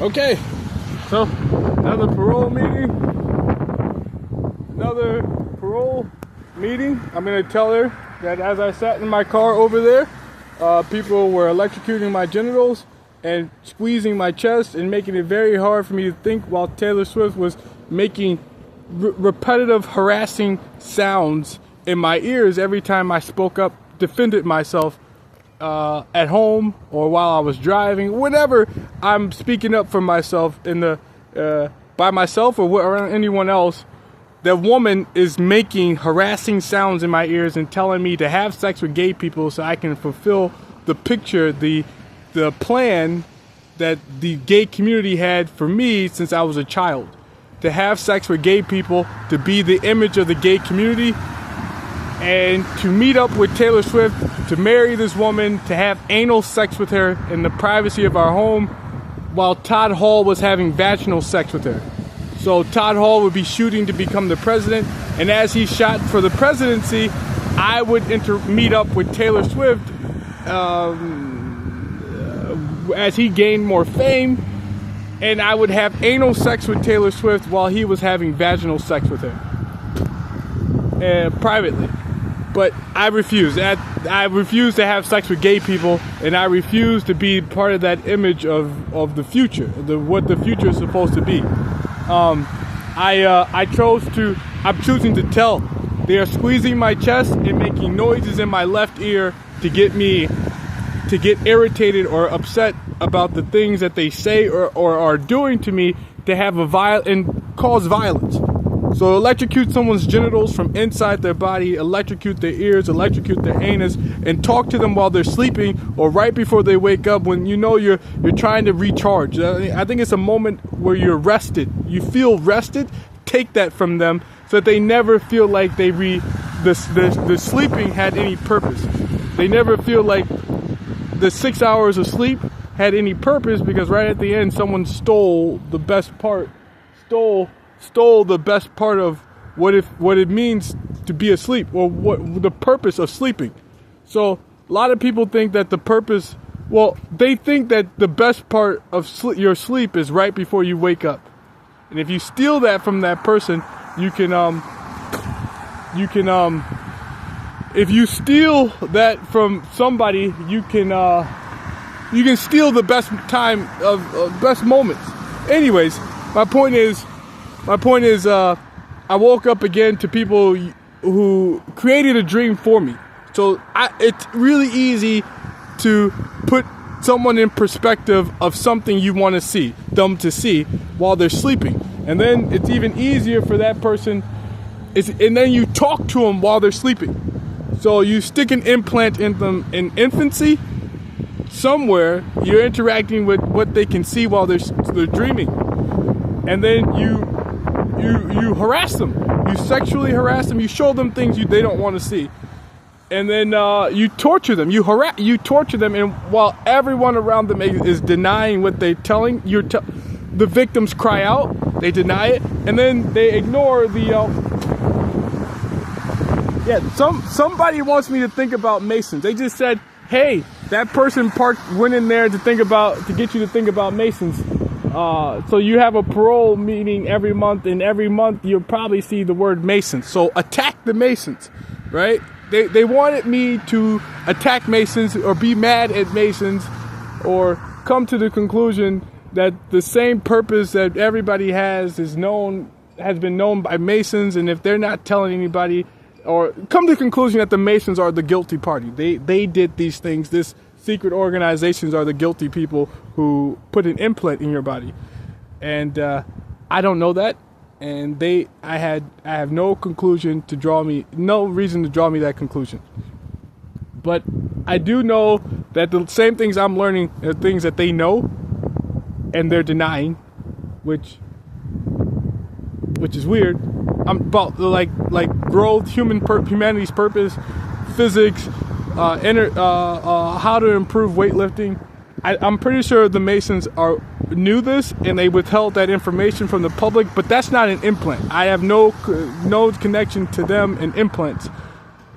Okay, so another parole meeting. I'm gonna tell her that as I sat in my car over there, people were electrocuting my genitals and squeezing my chest and making it very hard for me to think, while Taylor Swift was making repetitive harassing sounds in my ears every time I spoke up, defended myself at home or while I was driving. Whenever I'm speaking up for myself by myself or around anyone else, that woman is making harassing sounds in my ears and telling me to have sex with gay people so I can fulfill the picture, the plan that the gay community had for me since I was a child. To have sex with gay people, to be the image of the gay community, and to meet up with Taylor Swift, to marry this woman, to have anal sex with her in the privacy of our home, while Todd Hall was having vaginal sex with her. So Todd Hall would be shooting to become the president, and as he shot for the presidency, I would meet up with Taylor Swift as he gained more fame, and I would have anal sex with Taylor Swift while he was having vaginal sex with her privately. But I refuse. I refuse to have sex with gay people, and I refuse to be part of that image of the future, what the future is supposed to be. I'm choosing to tell. They are squeezing my chest and making noises in my left ear to get me to get irritated or upset about the things that they say or are doing to me, to have and cause violence. So electrocute someone's genitals from inside their body, electrocute their ears, electrocute their anus, and talk to them while they're sleeping or right before they wake up when you know you're trying to recharge. I think it's a moment where you're rested. You feel rested. Take that from them so that they never feel like the sleeping had any purpose. They never feel like the 6 hours of sleep had any purpose, because right at the end someone stole the best part of what it means to be asleep, or what the purpose of sleeping. So a lot of people think that they think that the best part of your sleep is right before you wake up. And if you steal that from that person, if you steal that from somebody, you can steal the best time of best moments. Anyways, my point is, I woke up again to people who created a dream for me. So it's really easy to put someone in perspective of something you want to see them to see while they're sleeping. And then it's even easier for that person, and then you talk to them while they're sleeping. So you stick an implant in them in infancy. Somewhere you're interacting with what they can see while they're dreaming, and then you harass them. You sexually harass them. You show them things they don't want to see, and then you torture them. You torture them, and while everyone around them is denying what they're telling, the victims cry out. They deny it, and then they ignore somebody wants me to think about Masons. They just said, hey, that person went in there to get you to think about Masons. So you have a parole meeting every month, and every month you'll probably see the word Masons. So attack the Masons, right? They wanted me to attack Masons or be mad at Masons, or come to the conclusion that the same purpose that everybody has been known by Masons, and if they're not telling anybody, or come to the conclusion that the Masons are the guilty party. They did these things. This secret organizations are the guilty people who put an implant in your body. And I don't know that. And I have no reason to draw me that conclusion. But I do know that the same things I'm learning are things that they know and they're denying, which is weird. I'm about like growth, humanity's purpose, physics, how to improve weightlifting. I'm pretty sure the Masons knew this, and they withheld that information from the public. But that's not an implant. I have no connection to them and implants.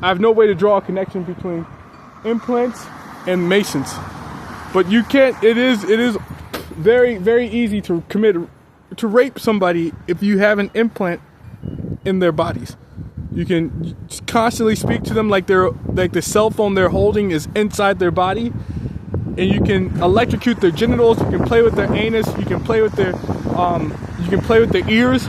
I have no way to draw a connection between implants and Masons. But you can't. It is very, very easy to rape somebody if you have an implant in their bodies. You can constantly speak to them like the cell phone they're holding is inside their body, and you can electrocute their genitals. You can play with their anus. You can play with their ears.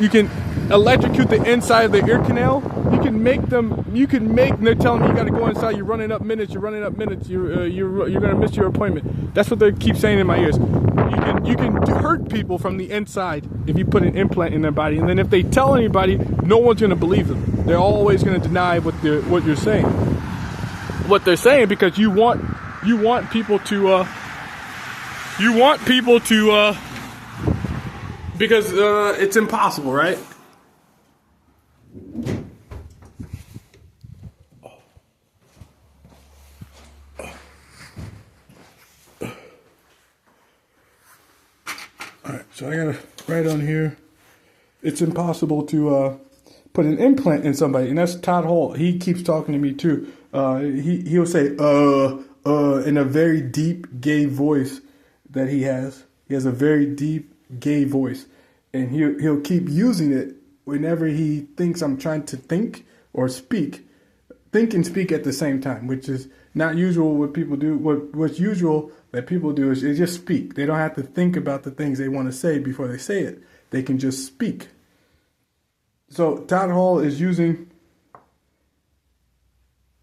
You can electrocute the inside of their ear canal. You can make them. They're telling me you got to go inside. You're running up minutes. You're gonna miss your appointment. That's what they keep saying in my ears. You can hurt people from the inside if you put an implant in their body, and then if they tell anybody, no one's gonna believe them. They're always gonna deny what you're saying. What they're saying, because you want people to because it's impossible, right? Alright, so I gotta write on here, it's impossible to put an implant in somebody, and that's Todd Hall. He keeps talking to me too. He'll say in a very deep gay voice that he has. He has a very deep gay voice, and he'll keep using it whenever he thinks I'm trying to think or speak. Think and speak at the same time, which is not usual what people do. What's usual that people do is they just speak. They don't have to think about the things they want to say before they say it. They can just speak. So Todd Hall is using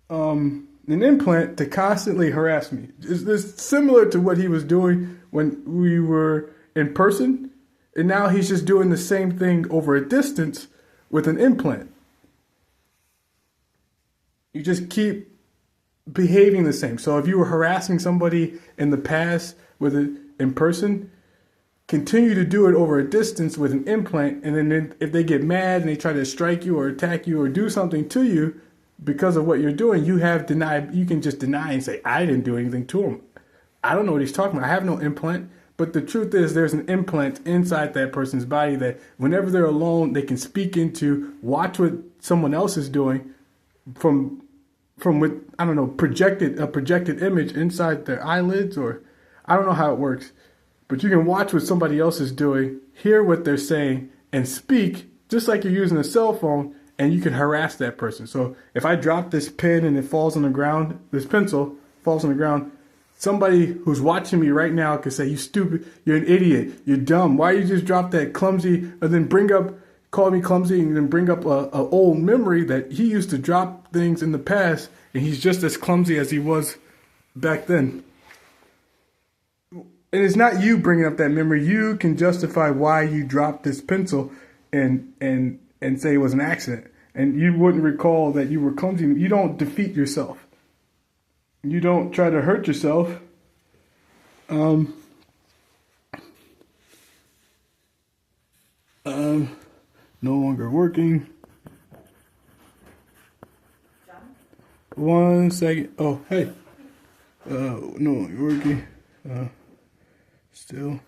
an implant to constantly harass me. It's similar to what he was doing when we were in person, and now he's just doing the same thing over a distance with an implant. You just keep behaving the same. So if you were harassing somebody in the past with it in person, continue to do it over a distance with an implant, and then if they get mad and they try to strike you or attack you or do something to you because of what you're doing, you can just deny and say, I didn't do anything to him. I don't know what he's talking about. I have no implant. But the truth is there's an implant inside that person's body that whenever they're alone, they can speak into, watch what someone else is doing from with, I don't know, a projected image inside their eyelids, or I don't know how it works. But you can watch what somebody else is doing, hear what they're saying, and speak just like you're using a cell phone, and you can harass that person. So if I drop this pen and it falls on the ground, this pencil falls on the ground, somebody who's watching me right now could say, you stupid, you're an idiot, you're dumb. Why you just drop that clumsy, and then call me clumsy, and then bring up a old memory that he used to drop things in the past, and he's just as clumsy as he was back then. And it's not you bringing up that memory. You can justify why you dropped this pencil and say it was an accident. And you wouldn't recall that you were clumsy. You don't defeat yourself. You don't try to hurt yourself. No longer working. 1 second. Oh, hey. No longer working. Still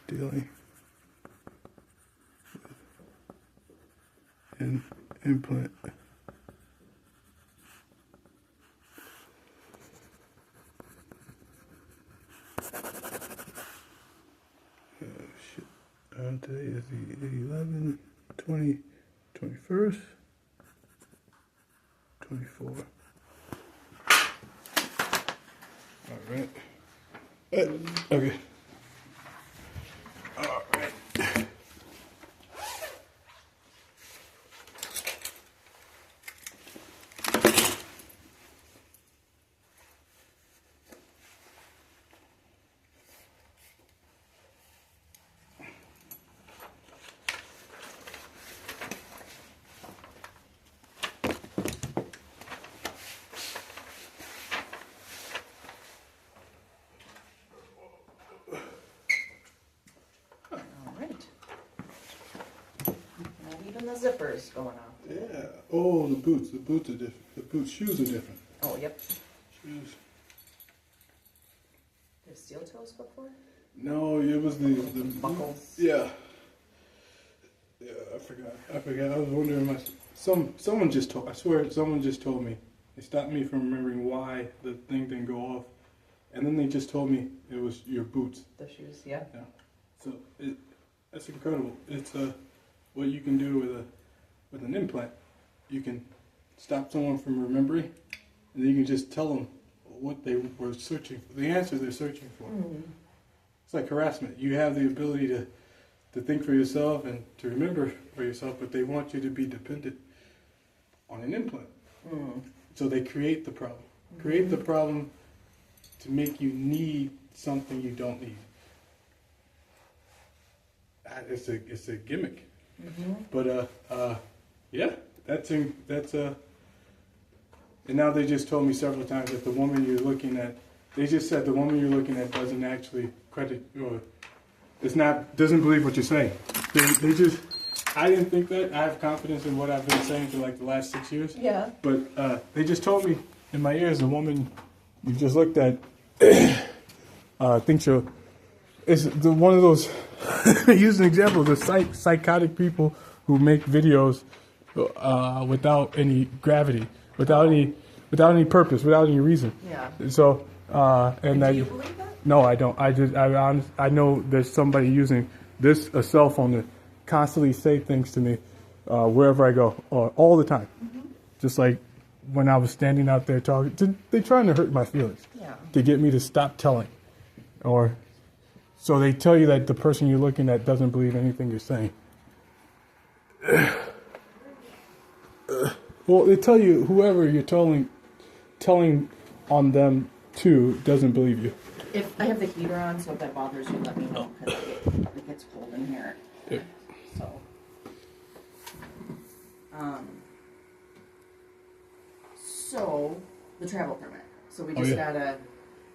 dealing with an implant. Today is the 11, 20, 21st, 24. All right. Okay. All right. Even the zippers going on. Yeah. Oh, the boots. The boots are different. Shoes are different. Oh, yep. Shoes. There's steel toes before? No, it was the buckles. Yeah. Yeah, I forgot. I was wondering someone just told. I swear, someone just told me. They stopped me from remembering why the thing didn't go off, and then they just told me it was your boots. The shoes, yeah. Yeah. So that's incredible. It's what you can do with an implant. You can stop someone from remembering, and then you can just tell them what they were searching for, the answer they're searching for. Mm-hmm. It's like harassment. You have the ability to think for yourself and to remember for yourself, but they want you to be dependent on an implant. Mm. So they create the problem. Mm-hmm. Create the problem to make you need something you don't need. It's a gimmick. Mm-hmm. But yeah, and now they just told me several times that the woman you're looking at, they just said the woman you're looking at doesn't actually credit or doesn't believe what you're saying. They just, I didn't think that. I have confidence in what I've been saying for like the last 6 years. Yeah. But they just told me in my ears, the woman you just looked at, thinks you're, is one of those, use an example, the psychotic people who make videos without any gravity, without any purpose, without any reason. Yeah. So, and do you believe that? No, I don't. I know there's somebody using a cell phone to constantly say things to me wherever I go, or all the time. Mm-hmm. Just like when I was standing out there talking, they're trying to hurt my feelings. Yeah. To get me to stop telling, or so they tell you that the person you're looking at doesn't believe anything you're saying. Well, they tell you whoever you're telling on them to doesn't believe you. If I have the heater on, so if that bothers you, let me know, because it gets cold in here. Yep. So the travel permit. So we just gotta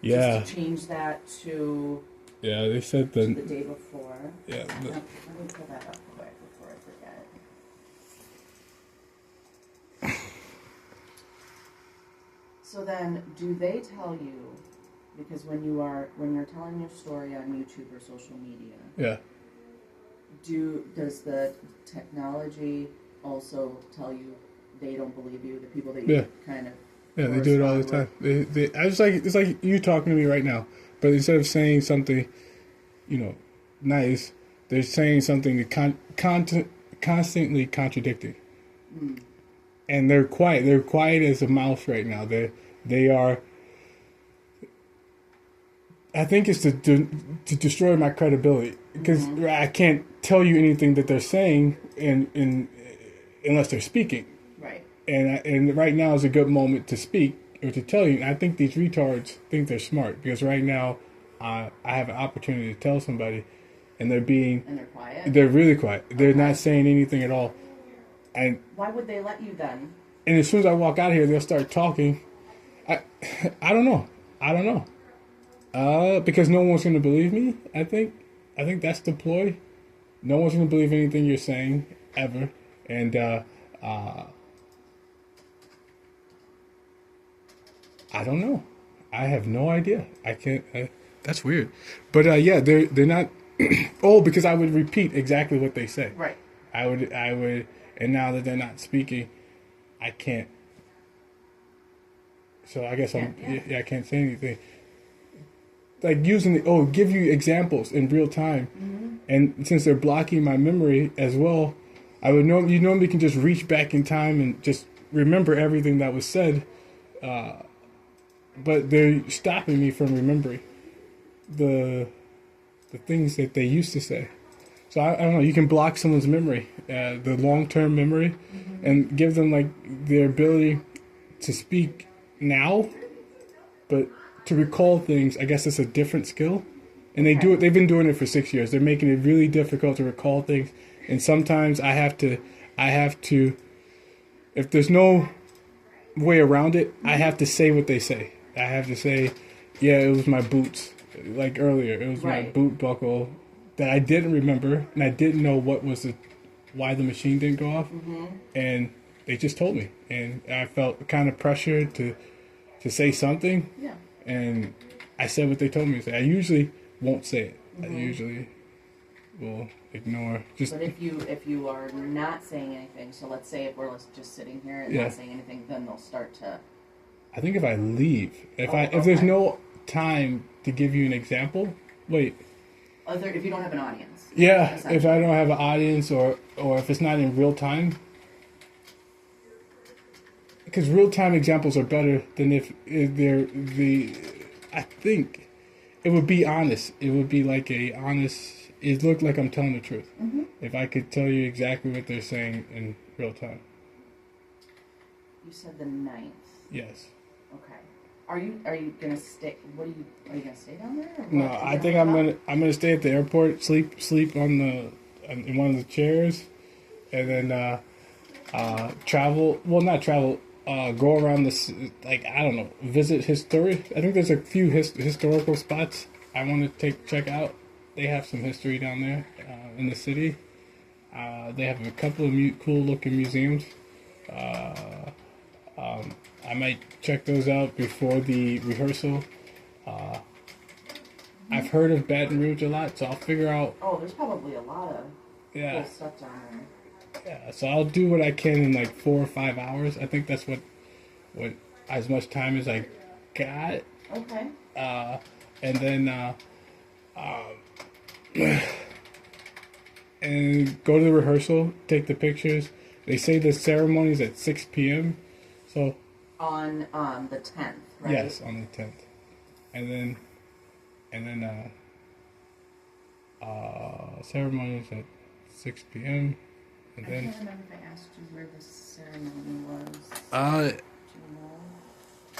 just change that to they said the day before. Yeah. Let me pull that up quick before I forget. So then, do they tell you, because when you're telling your story on YouTube or social media, does the technology also tell you they don't believe you, the people that you kind of they do it all the time. It's like you talking to me right now, but instead of saying something, nice, they're saying something constantly contradicting. Mm. And they're quiet. They're quiet as a mouse right now. They are. I think it's to destroy my credibility, because I can't tell you anything that they're saying unless they're speaking. Right. And right now is a good moment to speak or to tell you. I think these retards think they're smart, because right now I have an opportunity to tell somebody, and they're quiet. They're really quiet. They're not saying anything at all. And why would they let you then? And as soon as I walk out of here, they'll start talking. I don't know. Because no one's going to believe me. I think that's the ploy. No one's going to believe anything you're saying ever. And I don't know. I have no idea. I can't. That's weird. But they're not. Because I would repeat exactly what they say. Right. I would. And now that they're not speaking, I can't. So I guess I can't say anything. Like give you examples in real time. Mm-hmm. And since they're blocking my memory as well, you normally can just reach back in time and just remember everything that was said. But they're stopping me from remembering the things that they used to say. So I don't know. You can block someone's memory, the long-term memory, and give them like the ability to speak now, but to recall things. I guess it's a different skill, and they do it. They've been doing it for 6 years. They're making it really difficult to recall things, and sometimes I have to. If there's no way around it, I have to say what they say. I have to say, yeah, it was my boots. Like earlier, it was my boot buckle that I didn't remember, and I didn't know why the machine didn't go off, and they just told me, and I felt kind of pressured to say something, and I said what they told me to say. I usually won't say it. I usually will ignore. But if you are not saying anything, so let's say if we're just sitting here and not saying anything, then they'll start to. I think if I leave, if there's no time to give you an example. Wait. If you don't have an audience. Yeah, if I don't have an audience or if it's not in real time. Because real time examples are better than if they're I think it would be honest. It would be like a honest. It looked like I'm telling the truth. Mm-hmm. If I could tell you exactly what they're saying in real time. You said the 9th. Yes. Okay. Are you gonna stay? Are you gonna stay down there? Or No, I think I'm gonna stay at the airport, sleep in one of the chairs, and then travel. Well, not travel. Go around this, like, I don't know, visit history. I think there's a few historical spots I want to check out. They have some history down there in the city. They have a couple of cool looking museums. I might check those out before the rehearsal. I've heard of Baton Rouge a lot, so I'll figure out. Oh, there's probably a lot of cool stuff down there. Yeah, so I'll do what I can in like 4 or 5 hours. I think that's what as much time as I got. Okay. And then and go to the rehearsal, take the pictures. They say the ceremony's at 6 p.m. So on the 10th, right? Yes, on the 10th. And then ceremony's at 6 p.m. And then, I can't remember if I asked you where the ceremony was. Do you know?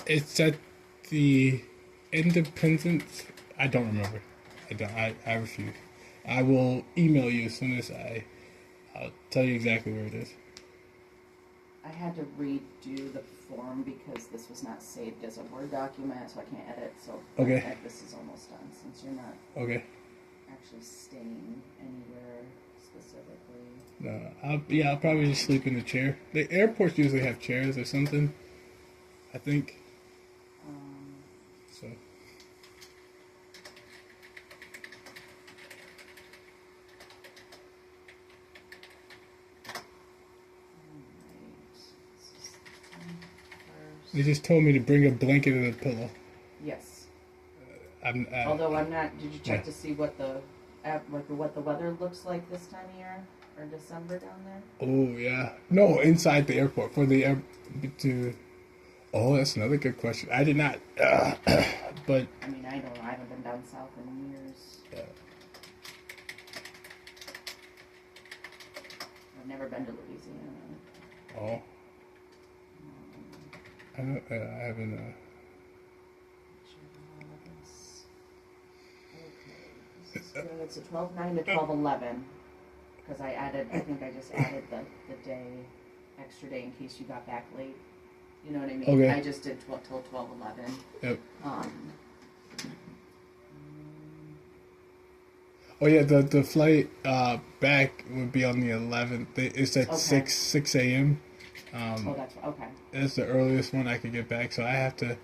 It's at the Independence. I don't remember. I refuse. I will email you as soon as I'll tell you exactly where it is. I had to redo the form because this was not saved as a Word document, so I can't edit. So okay. This is almost done since you're not actually staying anywhere specifically. No, I'll probably just sleep in the chair. The airports usually have chairs or something, I think. So. They just told me to bring a blanket and a pillow. Yes. Although I'm not. Did you check to see what the weather looks like this time of year or December down there? Oh yeah. No, inside the airport for the air to. Oh, that's another good question. I did not. But. I mean, I haven't been down south in years. Yeah. I've never been to Louisiana. Oh. I haven't. Okay, it's a 12:09 to 12:11 because I think I just added the extra day in case you got back late. You know what I mean? Okay. I just did till 12:11. Yep. Oh yeah, the flight back would be on the 11th. It's at 6 a.m. That's okay. That's the earliest one I could get back, so I have to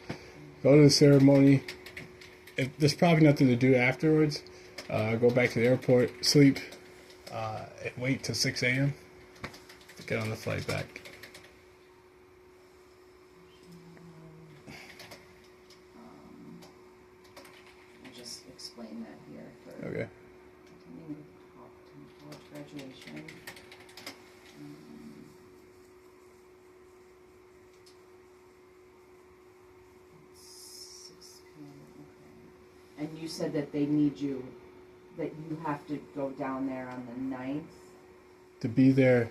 go to the ceremony. There's probably nothing to do afterwards. Go back to the airport, sleep, and wait till 6 a.m. to get on the flight back. I'll just explain that here for Okay. attending college graduation. 6 p.m. Okay. And you said that they need you, that you have to go down there on the 9th? To be there,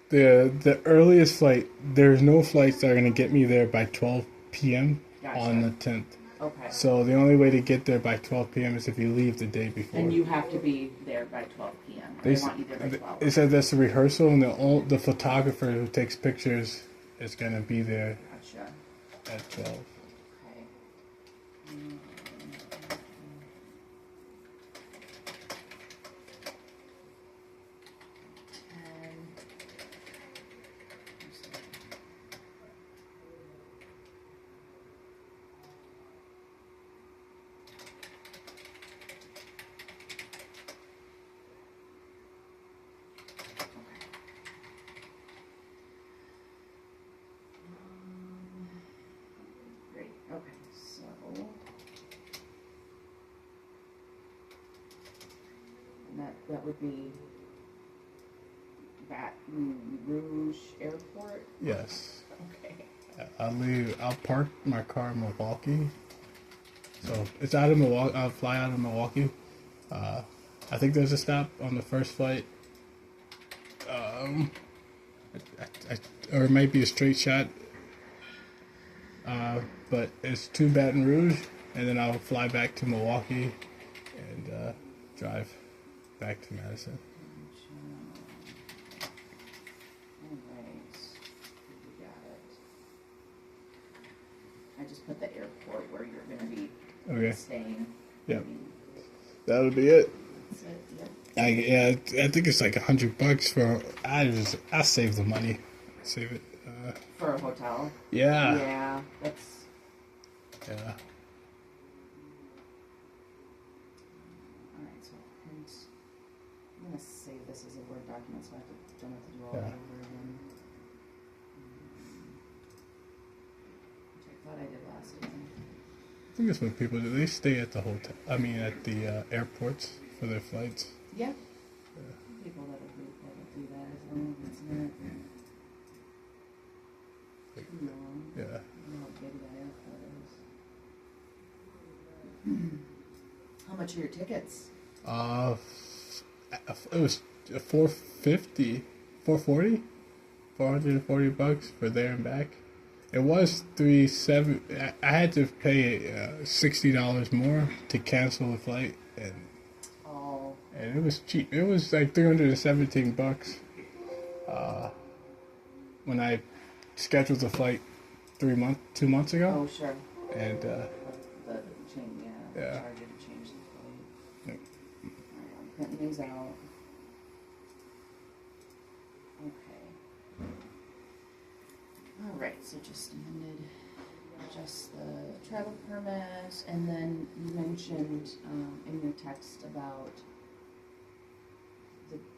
the earliest flight, there's no flights that are going to get me there by 12 p.m. Gotcha. On the 10th. Okay. So the only way to get there by 12 p.m. is if you leave the day before. And you have to be there by 12 p.m. They want you there by 12. They said that's the rehearsal, and the photographer who takes pictures is going to be there. Gotcha. At 12. Okay. Great. Okay, so And that would be Baton Rouge Airport? Yes. Okay. I'll park my car in Milwaukee. So it's out of Milwaukee. I'll fly out of Milwaukee. I think there's a stop on the first flight. Or it might be a straight shot. But it's to Baton Rouge, and then I'll fly back to Milwaukee and drive back to Madison. Alright. You got it. I just put the airport where you're going to be staying. Yep. That'll be it. That's it, yep. I think it's like $100 for. I'll save the money. Save it. For a hotel? Yeah. Yeah, that's... Yeah. Alright, so hint. I'm going to save this as a Word document so I don't have to do all that over again. Which I thought I did last time. I think that's what people do. They stay at the hotel. I mean, at the airports for their flights. Yeah. People that'll do that as long as it's not too long. Yeah. I don't know how big that airport is. How much are your tickets? It was $440 for there and back. It was $370. I had to pay $60 more to cancel the flight, and it was cheap. It was like $317 when I scheduled the flight 2 months ago. Oh, sure. And The chain, yeah. Charge you to change the flight. Yep. Alright, I'm printing these out. Okay. Alright, so just amended just the travel permit, and then you mentioned in your text about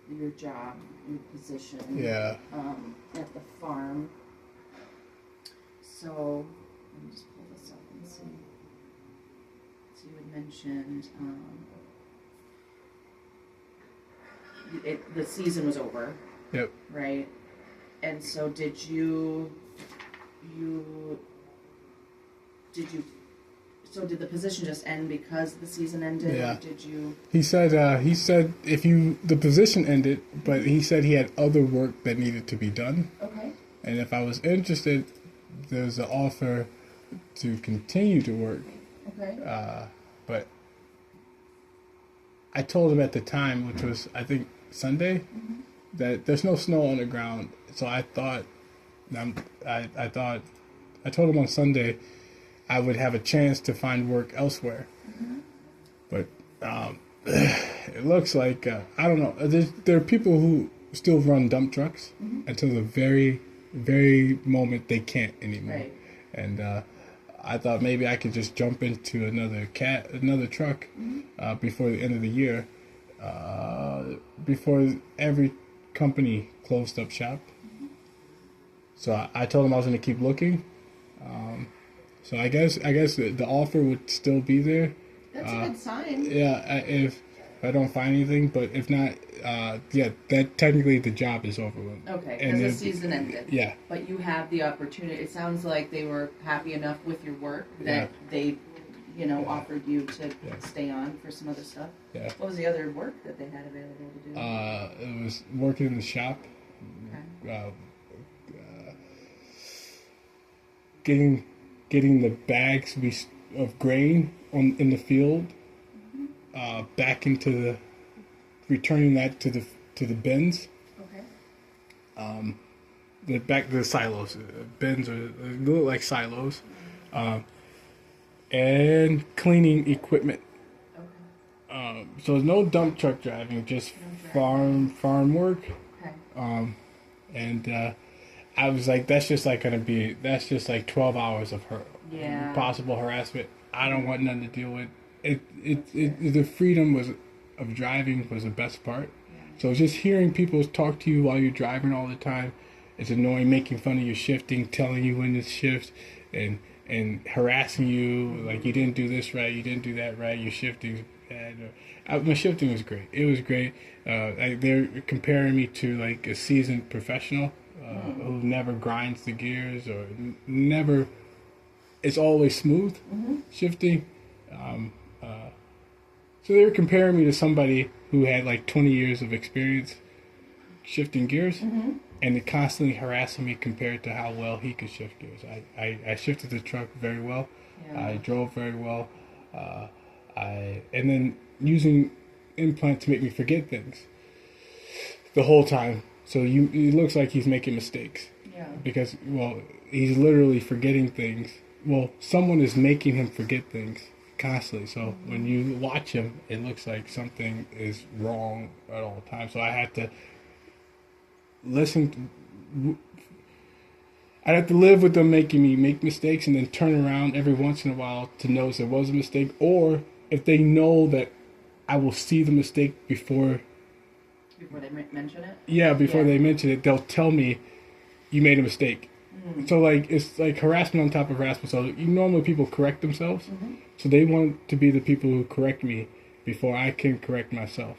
your job, your position at the farm. So let me just pull this up and see. So you had mentioned the season was over. Yep. Right. And so did did the position just end because the season ended? Yeah. Or did you? He said the position ended, but he said he had other work that needed to be done. Okay. And if I was interested, there's an offer to continue to work. Okay. But I told him at the time, which was I think Sunday, that there's no snow on the ground. So I thought, I told him on Sunday I would have a chance to find work elsewhere. But it looks like, I don't know, there are people who still run dump trucks until the very, very moment they can't anymore. Right. And I thought maybe I could just jump into another truck before the end of the year, before every company closed up shop. So I told him I was going to keep looking. So I guess the offer would still be there. That's a good sign. Yeah, if I don't find anything, but if not, that technically the job is over with. Okay, because the season ended. Yeah. But you have the opportunity. It sounds like they were happy enough with your work that they, offered you to stay on for some other stuff. Yeah. What was the other work that they had available to do? It was working in the shop. Okay. Getting the bags of grain in the field back into returning that to the bins. Okay. Back to the silos. Bins are look like silos, and cleaning equipment. Okay. So there's no dump truck driving, just farm work. Okay. And I was like, that's just like 12 hours of possible harassment. I don't want nothing to deal with it. The freedom of driving was the best part. Yeah. So just hearing people talk to you while you're driving all the time, it's annoying, making fun of your shifting, telling you when to shift, and harassing you, like you didn't do this right, you didn't do that right, your shifting And my shifting was great. It was great. They're comparing me to like a seasoned professional who never grinds the gears or never. It's always smooth shifting. So they were comparing me to somebody who had like 20 years of experience shifting gears, and it constantly harassing me compared to how well he could shift gears. I shifted the truck very well. Yeah. I drove very well. And then using implant to make me forget things the whole time. So it looks like he's making mistakes. Yeah. Because, well, he's literally forgetting things. Well, someone is making him forget things constantly. So when you watch him, it looks like something is wrong at all times. So I had to I'd have to live with them making me make mistakes and then turn around every once in a while to notice there was a mistake. Or if they know that I will see the mistake before they mention it? Yeah, before they mention it, they'll tell me you made a mistake. So like it's like harassment on top of harassment. So normally people correct themselves. So they want to be the people who correct me before I can correct myself,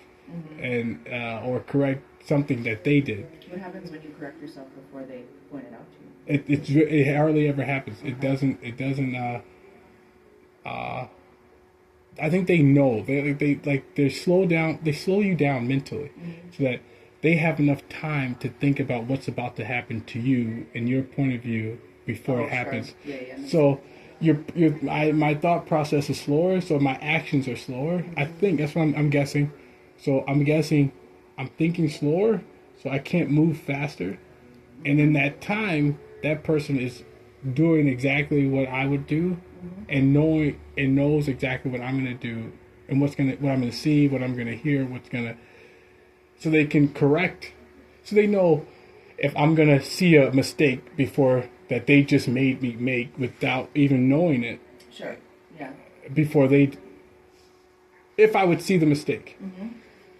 and or correct something that they did. What happens when you correct yourself before they point it out to you? It hardly ever happens. It doesn't. I think they know. They slow down. They slow you down mentally, so that they have enough time to think about what's about to happen to you and your point of view before it happens. Sure. Yeah. So my thought process is slower, so my actions are slower. I think that's what I'm guessing. So I'm guessing I'm thinking slower, so I can't move faster. And in that time, that person is doing exactly what I would do, and knows exactly what I'm gonna do, and what I'm gonna see, what I'm gonna hear, so they can correct. So they know if I'm gonna see a mistake before that they just made me make without even knowing it. Sure. Yeah. If I would see the mistake,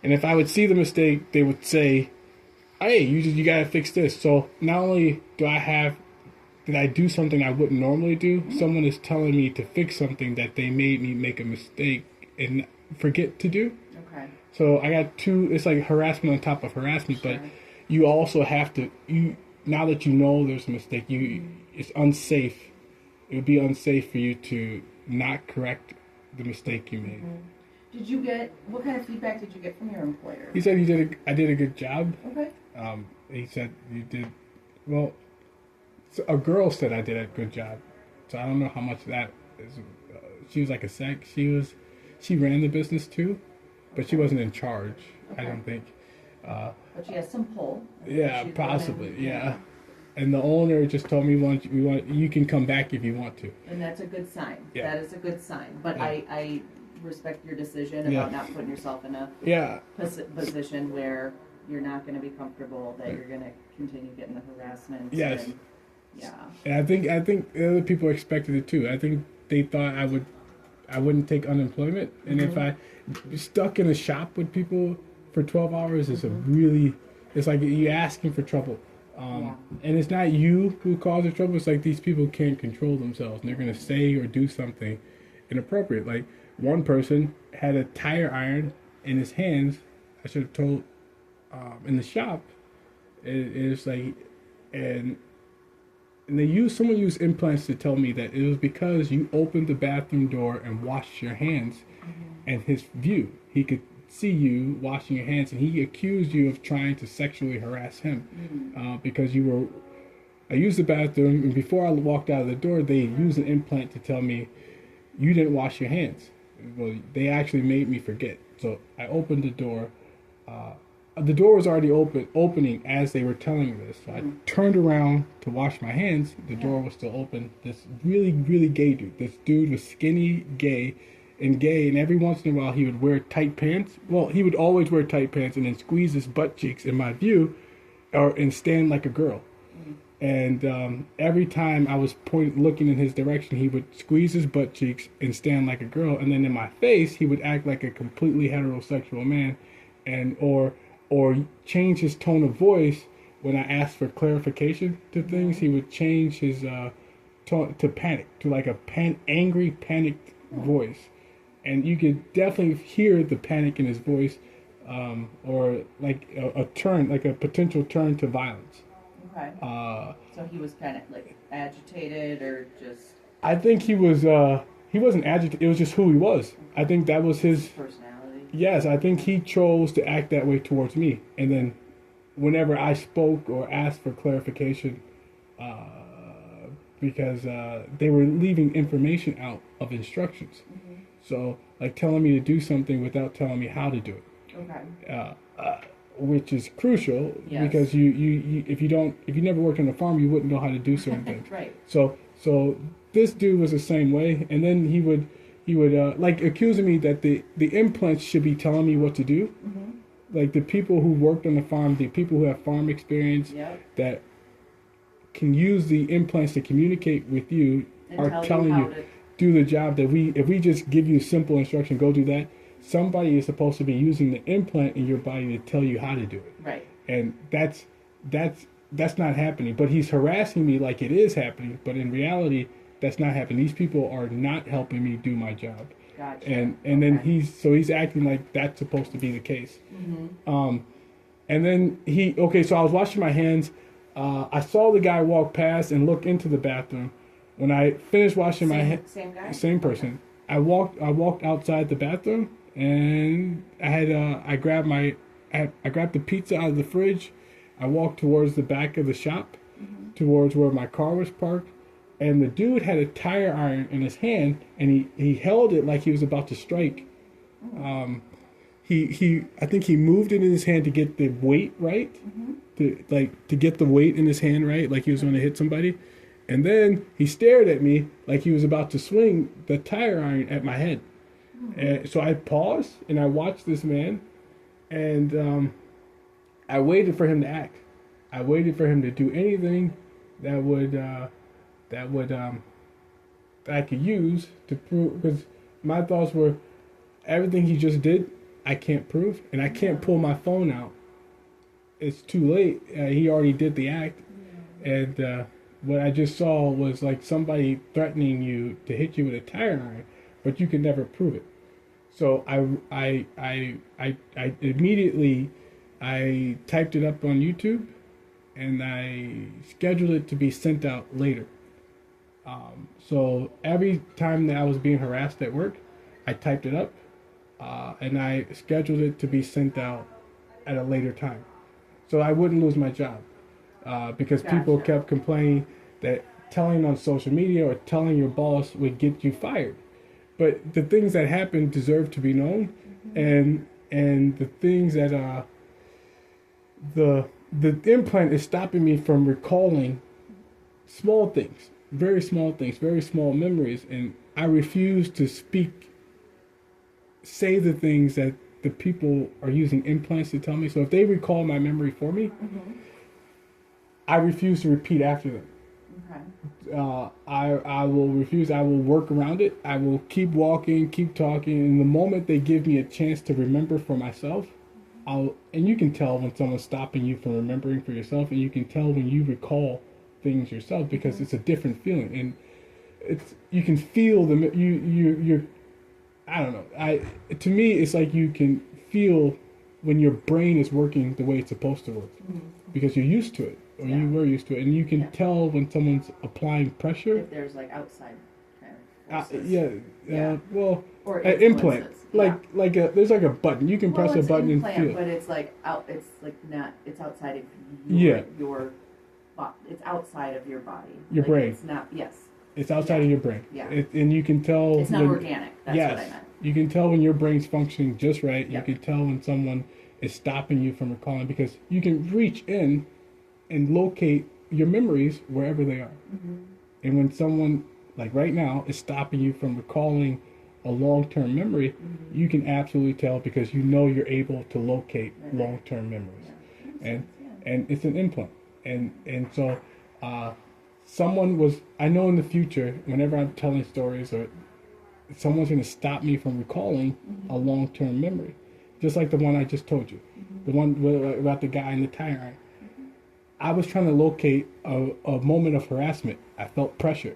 and if I would see the mistake, they would say, "Hey, you gotta fix this." So not only did I do something I wouldn't normally do, someone is telling me to fix something that they made me make a mistake and forget to do. Okay. So I got it's like harassment on top of harassment, but you also have to, now that you know there's a mistake, it's unsafe. It would be unsafe for you to not correct the mistake you made. What kind of feedback did you get from your employer? He said I did a good job. Okay. He said you did, well, a girl said I did a good job. So I don't know how much that is. She was like a sec. She ran the business too, but she wasn't in charge. Okay. I don't think. But she has some pull. Yeah, possibly. Yeah. And the owner just told me, you can come back if you want to. And that's a good sign. Yeah. That is a good sign. But I respect your decision about not putting yourself in a position where you're not going to be comfortable, that you're going to continue getting the harassment. Yes. And I think other people expected it too. I think they thought I wouldn't take unemployment, and if I stuck in a shop with people for 12 hours is it's like you asking for trouble. And it's not you who causes trouble. It's like these people can't control themselves, and they're going to say or do something inappropriate. Like one person had a tire iron in his hands. I should have told in the shop. It's like, and someone used implants to tell me that it was because you opened the bathroom door and washed your hands, and his view, he could see you washing your hands, and he accused you of trying to sexually harass him because I used the bathroom, and before I walked out of the door, they used an implant to tell me you didn't wash your hands. Well, they actually made me forget. So I opened the door. The door was already opening as they were telling me this. So I turned around to wash my hands. The door was still open. This really, really gay dude. This dude was skinny, gay, and every once in a while he would wear tight pants. Well, he would always wear tight pants and then squeeze his butt cheeks in my view, and stand like a girl. And every time I was looking in his direction, he would squeeze his butt cheeks and stand like a girl. And then in my face, he would act like a completely heterosexual man, or change his tone of voice when I asked for clarification to things. He would change his tone to panic, to like a angry, panicked voice. and you could definitely hear the panic in his voice, or like a turn, like a potential turn to violence. Okay. So he was kind of like agitated, or just? I think he was. He wasn't agitated. It was just who he was. I think that was his personality. Yes, I think he chose to act that way towards me, and then whenever I spoke or asked for clarification, because they were leaving information out of instructions. Mm-hmm. So, like telling me to do something without telling me how to do it. Okay. Which is crucial, yes, because you if you never worked on a farm, you wouldn't know how to do certain things. Right. So this dude was the same way, and then he would like accusing me that the implants should be telling me what to do. Mm-hmm. Like the people who worked on the farm, the people who have farm experience, yep, that can use the implants to communicate with you and are telling you do the job that if we just give you simple instruction, go do that. Somebody is supposed to be using the implant in your body to tell you how to do it. Right. And that's not happening. But he's harassing me like it is happening. But in reality, that's not happening. These people are not helping me do my job. Gotcha. And then he's acting like that's supposed to be the case. Mm-hmm. And then so I was washing my hands. I saw the guy walk past and look into the bathroom. When I finished washing my hands, same guy, same person. Okay. I walked outside the bathroom, and I grabbed the pizza out of the fridge. I walked towards the back of the shop, mm-hmm, towards where my car was parked, and the dude had a tire iron in his hand, and he held it like he was about to strike. Mm-hmm. I think he moved it in his hand to get the weight right, mm-hmm, to get the weight in his hand right, like he was going to hit somebody. And then he stared at me like he was about to swing the tire iron at my head. Mm-hmm. And so I paused and I watched this man, and I waited for him to act. I waited for him to do anything that I could use to prove, because my thoughts were everything he just did I can't prove, and I can't pull my phone out. It's too late. He already did the act, and what I just saw was like somebody threatening you to hit you with a tire iron, but you can never prove it. So I immediately typed it up on YouTube, and I scheduled it to be sent out later. So every time that I was being harassed at work, I typed it up, and I scheduled it to be sent out at a later time, so I wouldn't lose my job. Because gotcha, people kept complaining that telling on social media or telling your boss would get you fired. But the things that happened deserve to be known, mm-hmm, and the things that the implant is stopping me from recalling small things, very small things, very small memories, and I refuse to say the things that the people are using implants to tell me. So if they recall my memory for me, mm-hmm, I refuse to repeat after them. Okay. I will refuse. I will work around it. I will keep walking, keep talking. And the moment they give me a chance to remember for myself, and you can tell when someone's stopping you from remembering for yourself, and you can tell when you recall things yourself, because mm-hmm, it's a different feeling, and you can feel you're I don't know. To me, it's like you can feel when your brain is working the way it's supposed to work, mm-hmm, because you're used to it. Or you were used to it, and you can tell when someone's applying pressure. If there's like outside kind of forces. Or implant, there's like a button. You can press a button implant, and feel. But it's like it's outside of your it's outside of your body. Your brain. It's not. Yes. It's outside of your brain. Yeah. And you can tell. It's not organic. That's what I meant. You can tell when your brain's functioning just right. Yep. You can tell when someone is stopping you from recalling, because you can reach in and locate your memories wherever they are. Mm-hmm. And when someone, like right now, is stopping you from recalling a long-term memory, mm-hmm, you can absolutely tell, because you know you're able to locate long-term memories. Yeah. And it's an implant. And so I know in the future, whenever I'm telling stories, or someone's going to stop me from recalling, mm-hmm, a long-term memory, just like the one I just told you, mm-hmm, the one about the guy in the tire iron. I was trying to locate a moment of harassment. I felt pressure.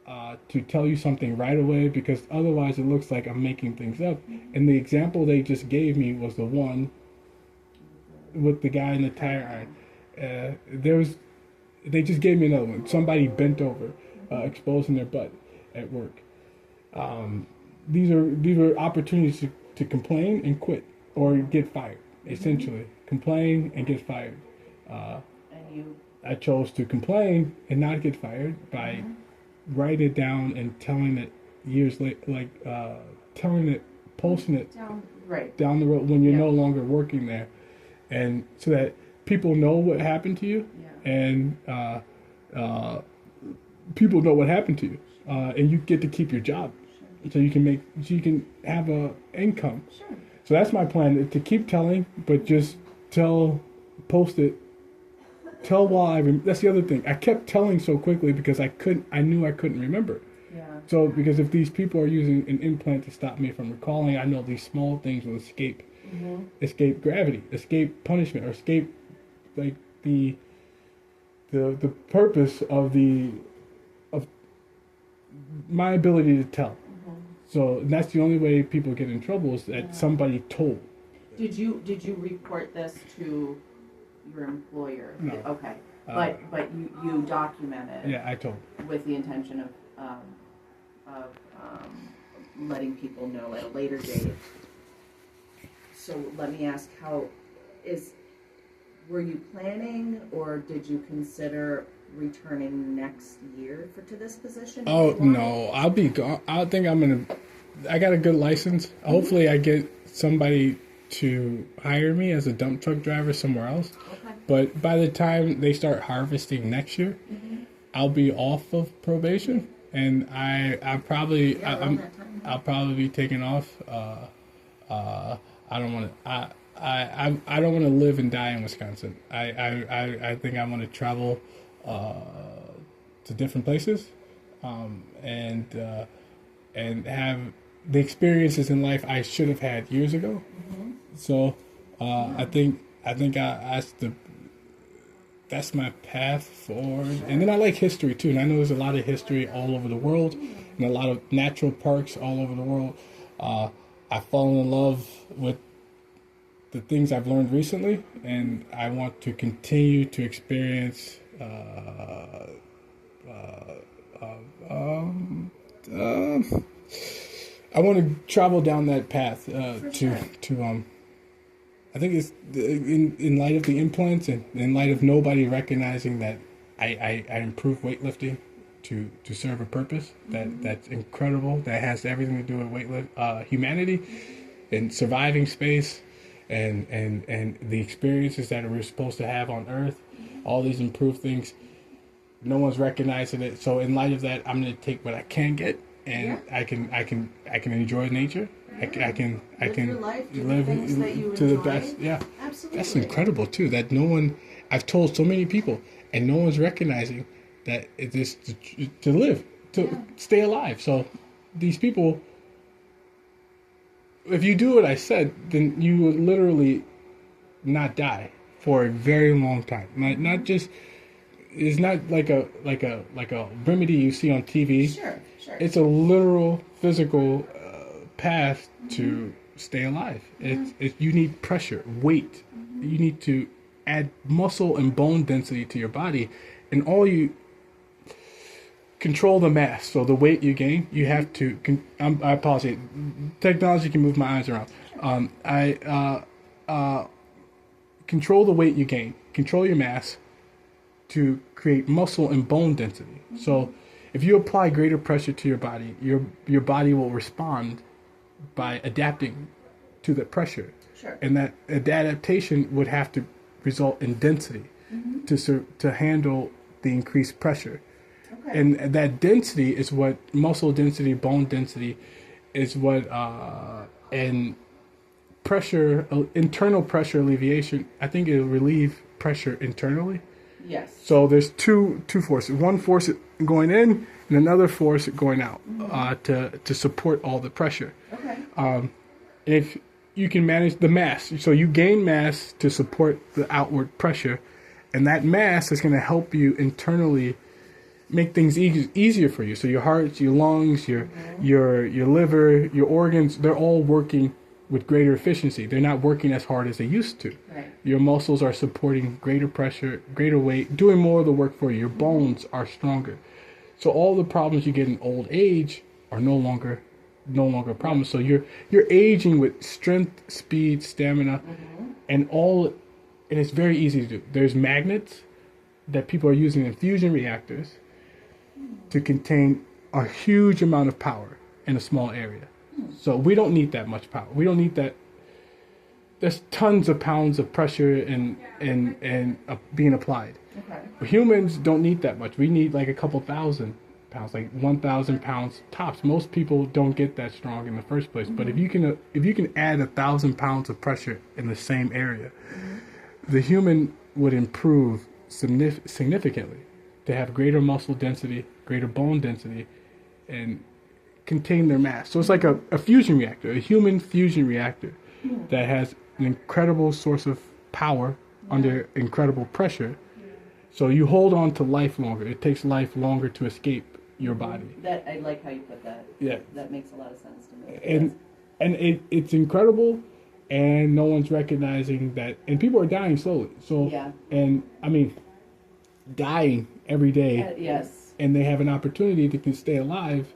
to tell you something right away, because otherwise it looks like I'm making things up. And the example they just gave me was the one with the guy in the tire iron. They just gave me another one. Somebody bent over, exposing their butt at work. These were opportunities to complain and quit or get fired. Essentially, complain and get fired. I chose to complain and not get fired by writing it down and telling it years later, posting it down the road when you're no longer working there, and so that people know what happened to you, and people know what happened to you, and you get to keep your job, so you can have a income. Sure. So that's my plan, to keep telling, but just post it. Tell while that's the other thing. I kept telling so quickly because I knew I couldn't remember. Yeah. So because if these people are using an implant to stop me from recalling, I know these small things will escape gravity, escape punishment, or escape like the purpose of my ability to tell. So that's the only way people get in trouble, is that somebody told. Did you report this to your employer? No. Okay. But you documented. Yeah, I told. With the intention of letting people know at a later date. So let me ask, were you planning, or did you consider returning next year to this position? Oh no, I'll be gone. I think I got a good license. Hopefully I get somebody to hire me as a dump truck driver somewhere else. Okay. But by the time they start harvesting next year, I'll be off of probation, and I'll probably be taking off. I don't want to. I don't want to live and die in Wisconsin. I think I want to travel to different places, and have the experiences in life I should have had years ago. So I think that's my path forward. And then I like history too, and I know there's a lot of history all over the world, and a lot of natural parks all over the world. I've fallen in love with the things I've learned recently, and I want to continue to experience I want to travel down that path to I think it's in light of the implants, and in light of nobody recognizing that I improve weightlifting to serve a purpose that's incredible, that has everything to do with humanity and surviving space, and the experiences that we're supposed to have on Earth, all these improved things. No one's recognizing it. So in light of that, I'm going to take what I can get, and I can enjoy nature. I can live to the best. Yeah, absolutely. That's incredible too. That no one. I've told so many people, and no one's recognizing that it is to live, to stay alive. So these people, if you do what I said, then you will literally not die for a very long time. Not just. It's not like a remedy you see on TV. Sure. It's a literal physical path to stay alive. You need pressure, weight. You need to add muscle and bone density to your body, and you control the mass. So the weight you gain, you have to. I apologize. Technology can move my eyes around. Control the weight you gain. Control your mass to create muscle and bone density. So if you apply greater pressure to your body, your body will respond by adapting to the pressure. Sure. And that adaptation would have to result in density to handle the increased pressure. Okay. And that density is what muscle density, bone density is what and pressure, internal pressure alleviation, I think it'll relieve pressure internally. Yes. So there's two forces. One force going in and another force going out to support all the pressure. Okay. If you can manage the mass, so you gain mass to support the outward pressure, and that mass is going to help you internally make things easier for you. So your heart, your lungs, your liver, your organs, they're all working with greater efficiency. They're not working as hard as they used to. Right. Your muscles are supporting greater pressure, greater weight, doing more of the work for you. Your bones are stronger. So all the problems you get in old age are no longer problems. So you're aging with strength, speed, stamina, and it's very easy to do. There's magnets that people are using in fusion reactors to contain a huge amount of power in a small area. So we don't need that much power. We don't need that. There's tons of pounds of pressure and being applied. Okay. But humans don't need that much. We need like a couple thousand pounds, like 1,000 pounds tops. Most people don't get that strong in the first place. But if you can add 1,000 pounds of pressure in the same area, the human would improve significantly to have greater muscle density, greater bone density, and contain their mass. So it's like a fusion reactor, a human fusion reactor that has an incredible source of power under incredible pressure. So you hold on to life longer. It takes life longer to escape your body. That I like how you put that. Yeah. That makes a lot of sense to me. And it's incredible, and no one's recognizing that. And people are dying slowly. So yeah. And I mean, dying every day. Yes. And they have an opportunity to stay alive.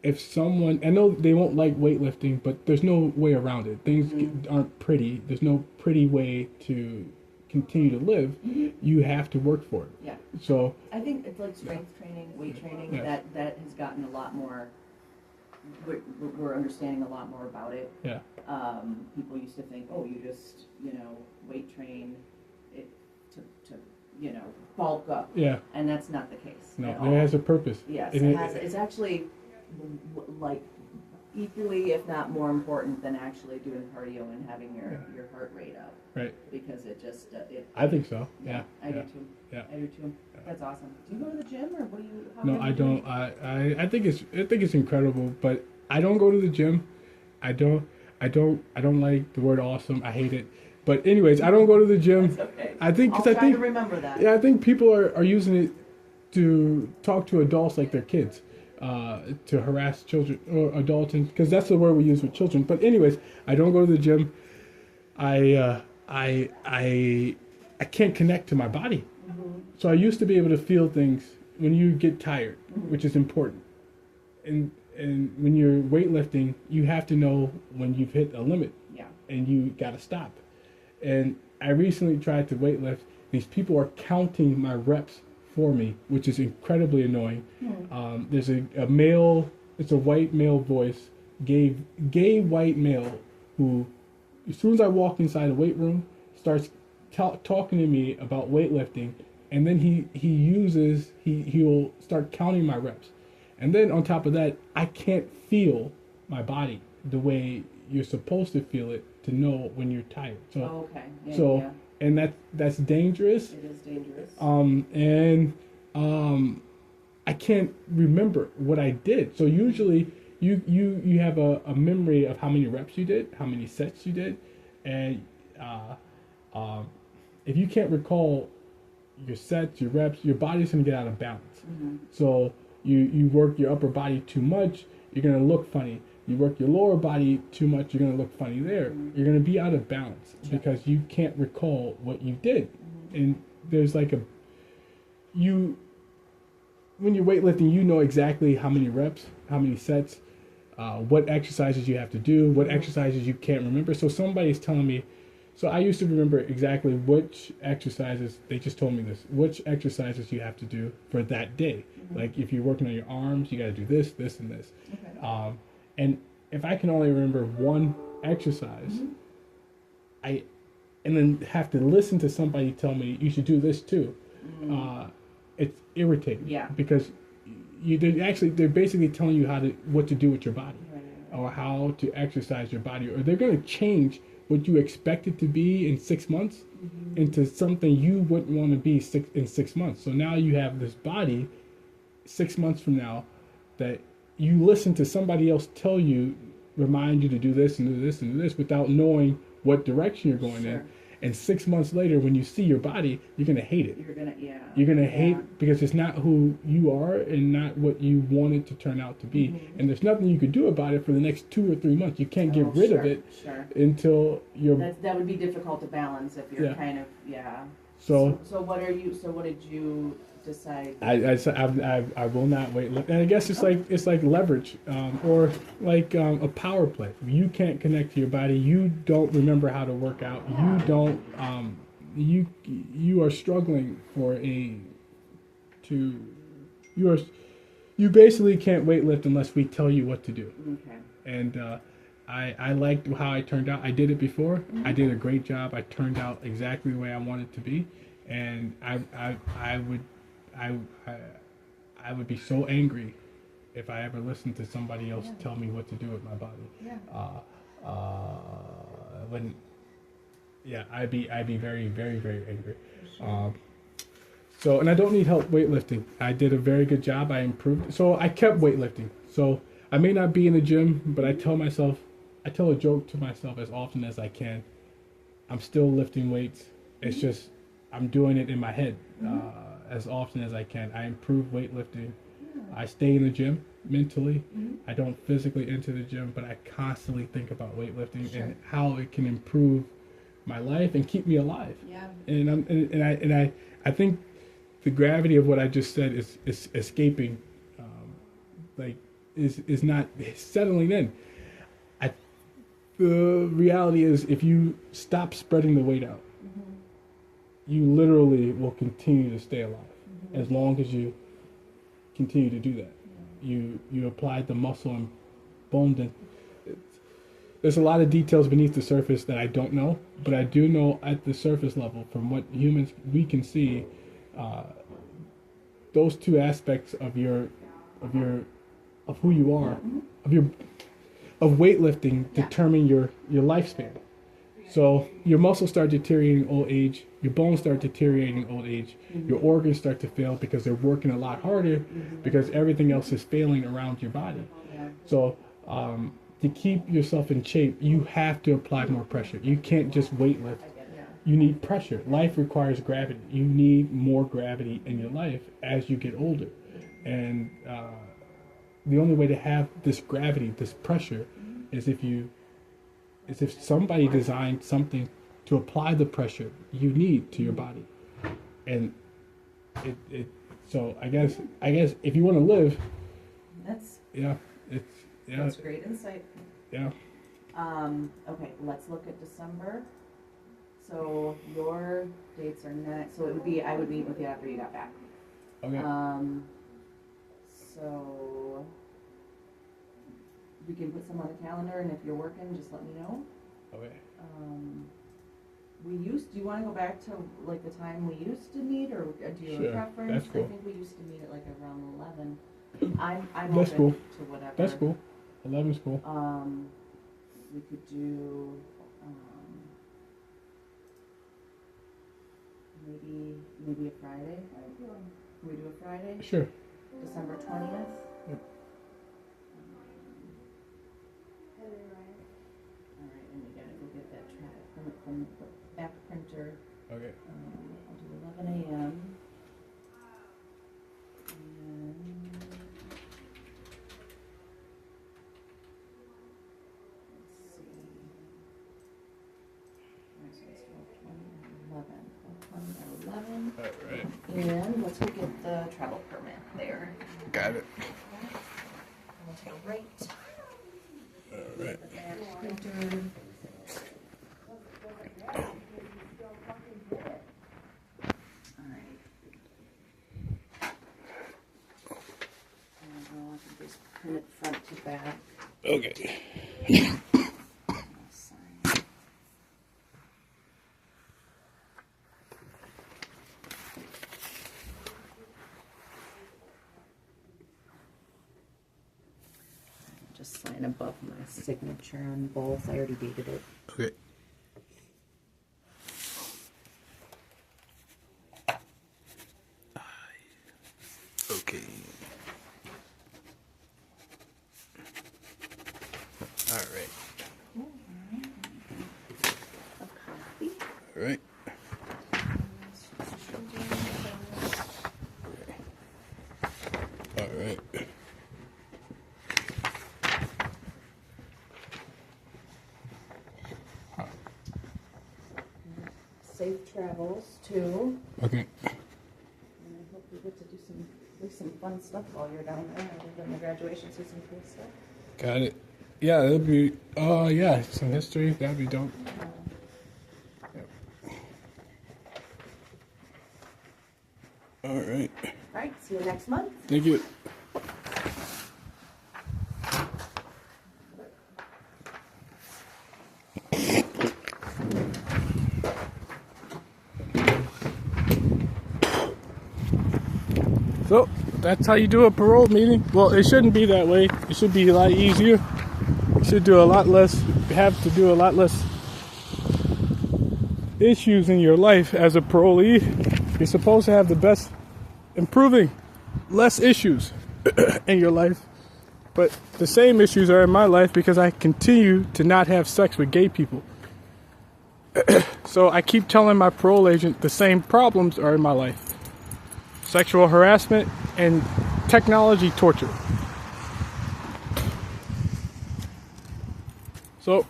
If someone, I know they won't like weightlifting, but there's no way around it. Things aren't pretty. There's no pretty way to continue to live. You have to work for it. Yeah. So I think it's like strength training, weight training. Yeah. That has gotten a lot more. We're understanding a lot more about it. Yeah. People used to think, oh, you just weight train it to bulk up. Yeah. And that's not the case. No, it has a purpose. Yes, it has. It's actually like equally, if not more important than actually doing cardio and having your heart rate up. Right. Because it just I think so. Yeah. I do too. Yeah. I do too. That's awesome. Do you go to the gym or what do you? No, I don't. I think it's incredible, but I don't go to the gym. I don't like the word awesome. I hate it. But anyways, I don't go to the gym. That's okay. I think I'll try to remember that. Yeah, I think people are using it to talk to adults like they're kids. To harass children or adults, because that's the word we use with children. But anyways, I don't go to the gym. I can't connect to my body. So I used to be able to feel things when you get tired, which is important. And when you're weightlifting, you have to know when you've hit a limit. Yeah. And you got to stop. And I recently tried to weightlift. These people are counting my reps for me, which is incredibly annoying. There's a male, it's a white male voice, gay white male who, as soon as I walk inside a weight room, starts talking to me about weightlifting, and then he'll start counting my reps. And then on top of that, I can't feel my body the way you're supposed to feel it to know when you're tired. So, okay. Yeah. And that's dangerous. It is dangerous. I can't remember what I did. So usually you have a memory of how many reps you did, how many sets you did, and if you can't recall your sets, your reps, your body's gonna get out of balance. So you work your upper body too much, you're gonna look funny. You work your lower body too much, you're going to look funny there. You're going to be out of balance because you can't recall what you did. And there's like when you're weightlifting, you know exactly how many reps, how many sets, what exercises you have to do, what exercises you can't remember. So somebody's telling me, so I used to remember exactly which exercises, they just told me this, which exercises you have to do for that day. Like if you're working on your arms, you got to do this, this, and this. Okay. And if I can only remember one exercise, and then have to listen to somebody tell me you should do this too, it's irritating. Yeah. Because they're basically telling you what to do with your body, or how to exercise your body, or they're going to change what you expect it to be in 6 months into something you wouldn't want to be in 6 months. So now you have this body 6 months from now that you listen to somebody else tell you, remind you to do this and do this and do this without knowing what direction you're going in. And 6 months later, when you see your body, you're gonna hate it. You're gonna hate because it's not who you are and not what you wanted to turn out to be. Mm-hmm. And there's nothing you could do about it for the next 2 or 3 months. You can't get rid of it until you're. That would be difficult to balance if you're kind of So what are you? So what did you decide? I will not wait. And I guess it's like leverage, or like a power play. You can't connect to your body. You don't remember how to work out. You don't. You are struggling you basically can't weightlift unless we tell you what to do. Okay. And I liked how I turned out. I did it before. Mm-hmm. I did a great job. I turned out exactly the way I wanted to be, and I would be so angry if I ever listened to somebody else tell me what to do with my body. I'd be very, very, very angry. And I don't need help weightlifting. I did a very good job. I improved. So I kept weightlifting. So I may not be in the gym, but I tell a joke to myself as often as I can. I'm still lifting weights. It's just I'm doing it in my head as often as I can. I improve weightlifting. I stay in the gym mentally. I don't physically enter the gym, but I constantly think about weightlifting and how it can improve my life and keep me alive. Yeah. And I think the gravity of what I just said is escaping, is not settling in. The reality is, if you stop spreading the weight out, you literally will continue to stay alive as long as you continue to do that. You applied the muscle and bone. There's a lot of details beneath the surface that I don't know, but I do know at the surface level, from what humans we can see, those two aspects of who you are, of weightlifting determine your lifespan. So your muscles start deteriorating old age, your bones start deteriorating old age, your organs start to fail because they're working a lot harder because everything else is failing around your body. So to keep yourself in shape, you have to apply more pressure. You can't just weightlift. You need pressure. Life requires gravity. You need more gravity in your life as you get older. And the only way to have this gravity, this pressure, is if somebody designed something to apply the pressure you need to your body. And so I guess if you want to live, that's great insight. Yeah. Okay, let's look at December. So your dates are next. So I would meet with you after you got back. Okay. So we can put some on the calendar, and if you're working, just let me know. Okay. Do you want to go back to like the time we used to meet, or do you have a preference? That's cool. I think we used to meet at like around 11. I'm That's open cool. to whatever. That's cool. 11's cool. We could do maybe a Friday. Can we do a Friday? Sure. December 20th. Yep. All right, and we gotta go get that permit from the back printer. Okay. I'll do 11 a.m. And let's see. So it's 12:20 and 11. 12:20 and 11. All right. And let's go get the travel permit there. Got it. We'll take a right. All right. The back printer. All right. And I can just print it front to back. Okay. Just sign above my signature on both. I already dated it. Okay. Okay. All right. A copy. right. All right. Safe travels too. Okay. And I hope you get to do some fun stuff while you're down there. Other than the graduation, see some cool stuff. Got it. Yeah, it'll be. Yeah, some history. That'd be dope. Yep. All right. All right. See you next month. Thank you. So that's how you do a parole meeting. Well, it shouldn't be that way. It should be a lot easier. You should do a lot less. You have to do a lot less issues in your life as a parolee. You're supposed to have the best, improving less issues in your life. But the same issues are in my life because I continue to not have sex with gay people. So I keep telling my parole agent the same problems are in my life. Sexual harassment and technology torture. So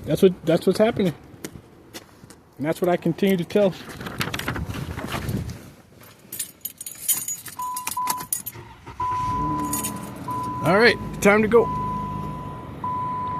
that's what's happening. And that's what I continue to tell. All right, time to go.